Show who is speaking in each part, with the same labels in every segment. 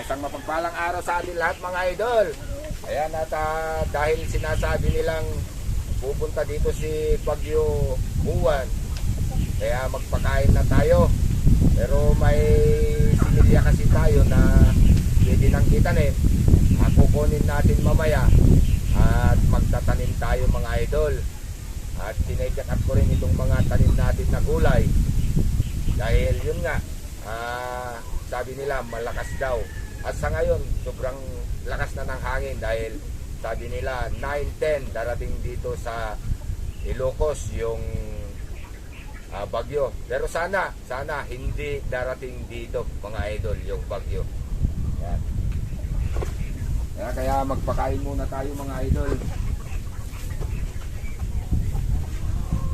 Speaker 1: Isang mapagpalang araw sa atin lahat mga idol. Ayan at dahil sinasabi nilang pupunta dito si Bagyo Buwan, kaya magpakain na tayo. Pero may similya kasi tayo na pwede nang itanim. Kukunin natin mamaya at magtatanim tayo mga idol. At sinecheck up ko rin itong mga tanim natin na gulay. Dahil yun nga, sabi nila malakas daw. At sa ngayon, sobrang lakas na ng hangin dahil sabi nila 9-10 darating dito sa Ilocos yung bagyo. Pero sana hindi darating dito mga idol yung bagyo. Yan. Kaya magpakain muna tayo mga idol.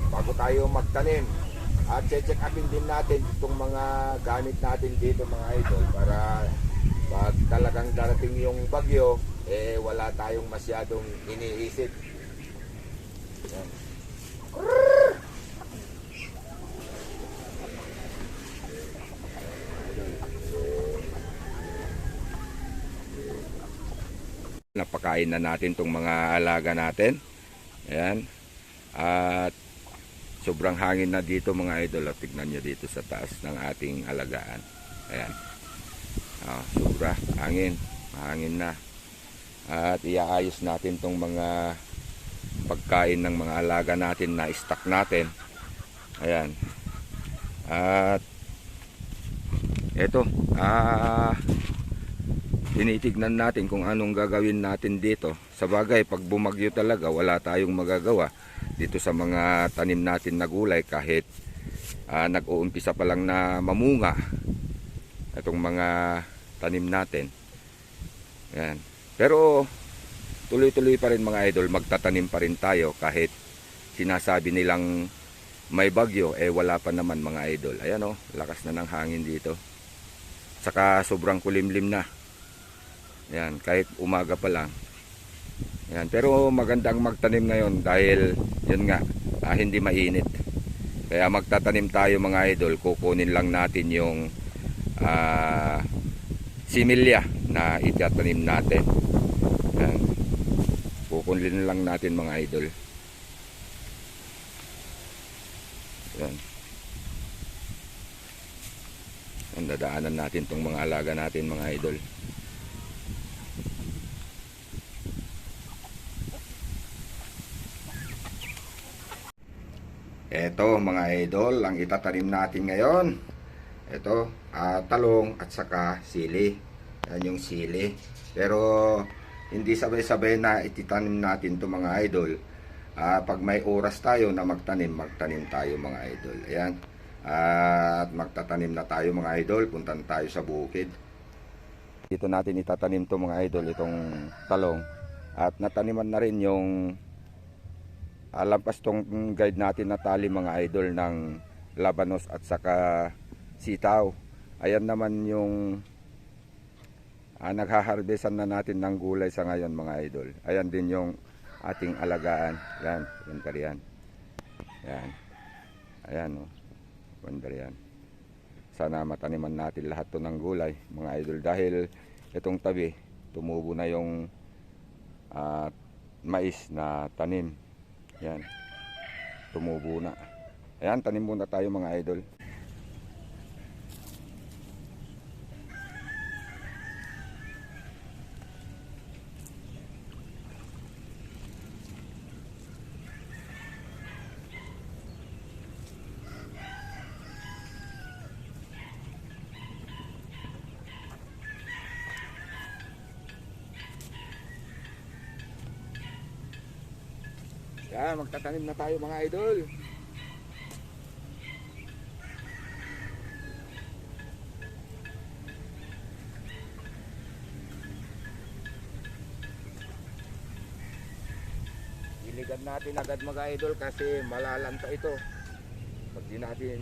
Speaker 1: Bago tayo magtanim. At check upin din natin itong mga gamit natin dito mga idol para pag talagang darating yung bagyo, wala tayong masyadong iniisip. Yan. Napakain na natin itong mga alaga natin. Ayan. At sobrang hangin na dito mga idol. Tignan nyo dito sa taas ng ating alagaan. Ayan. Sobra hangin. Mahangin na. At iaayos natin itong mga pagkain ng mga alaga natin na stock natin. Ayan. At eto. Tinitignan natin kung anong gagawin natin dito. Sa bagay, pag bumagyo talaga, wala tayong magagawa dito sa mga tanim natin na gulay kahit nag-uumpisa pa lang na mamunga itong mga tanim natin. Yan. Pero tuloy-tuloy pa rin mga idol, magtatanim pa rin tayo kahit sinasabi nilang may bagyo, wala pa naman mga idol. Ayan o, lakas na ng hangin dito. Saka sobrang kulimlim na. Yan, kahit umaga pa lang. Yan, pero magandang magtanim ngayon dahil yun nga, hindi mainit. Kaya magtatanim tayo mga idol, kukunin lang natin yung similya na itatanim natin. Yan. Kukunin lang natin mga idol. Yan. Yan, dadaanan natin tong mga alaga natin mga idol. Ito mga idol, ang itatanim natin ngayon. Ito, talong at saka sili. Yan yung sili. Pero hindi sabay-sabay na ititanim natin to mga idol. Pag may oras tayo na magtanim tayo mga idol. Ayan. At magtatanim na tayo mga idol. Puntan tayo sa bukid. Dito natin itatanim to mga idol, itong talong. At nataniman na rin yung lampas tong guide natin na tali mga idol ng labanos at saka sitaw. Ayan naman yung naghaharbesan na natin ng gulay sa ngayon mga idol. Ayan din yung ating alagaan. Yan, banda yan. Yan. Ayan o. Banda yan. Sana mataniman natin lahat to ng gulay mga idol. Dahil itong tabi, tumubo na yung mais na tanim. Yan. Tumubo na. Ayan, tanim muna tayo mga idol. Yan, magtatanim na tayo mga idol. Diligan natin agad mga idol kasi malalanta ito. Pag di natin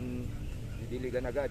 Speaker 1: didiligan agad.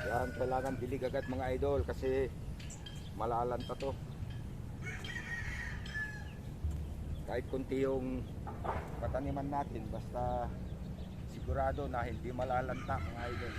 Speaker 1: Yan, kailangan dilig agad mga idol kasi malalanta to. Kahit kunti yung pataniman natin, basta sigurado na hindi malalanta mga idol.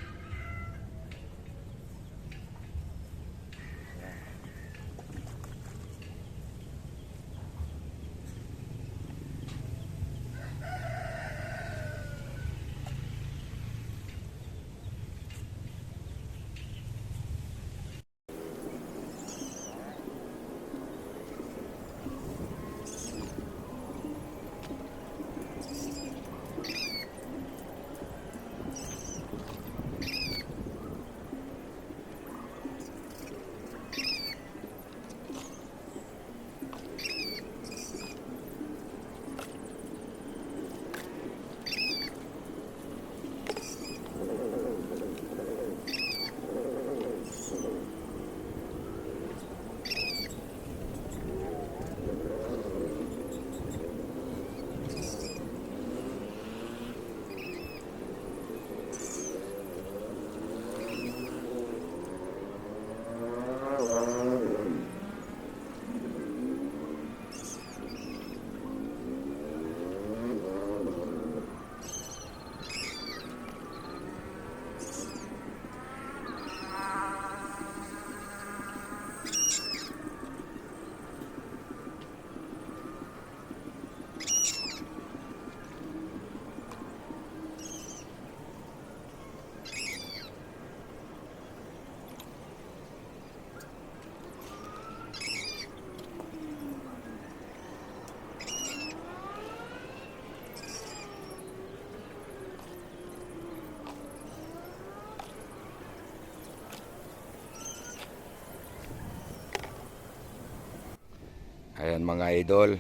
Speaker 1: Ayan mga idol,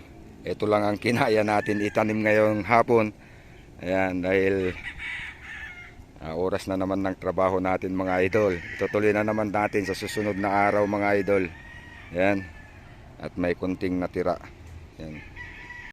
Speaker 1: ito lang ang kinaya natin itanim ngayong hapon. Ayan, dahil oras na naman ng trabaho natin mga idol. Itutuloy na naman natin sa susunod na araw mga idol. Ayan, at may kunting natira. Ayan.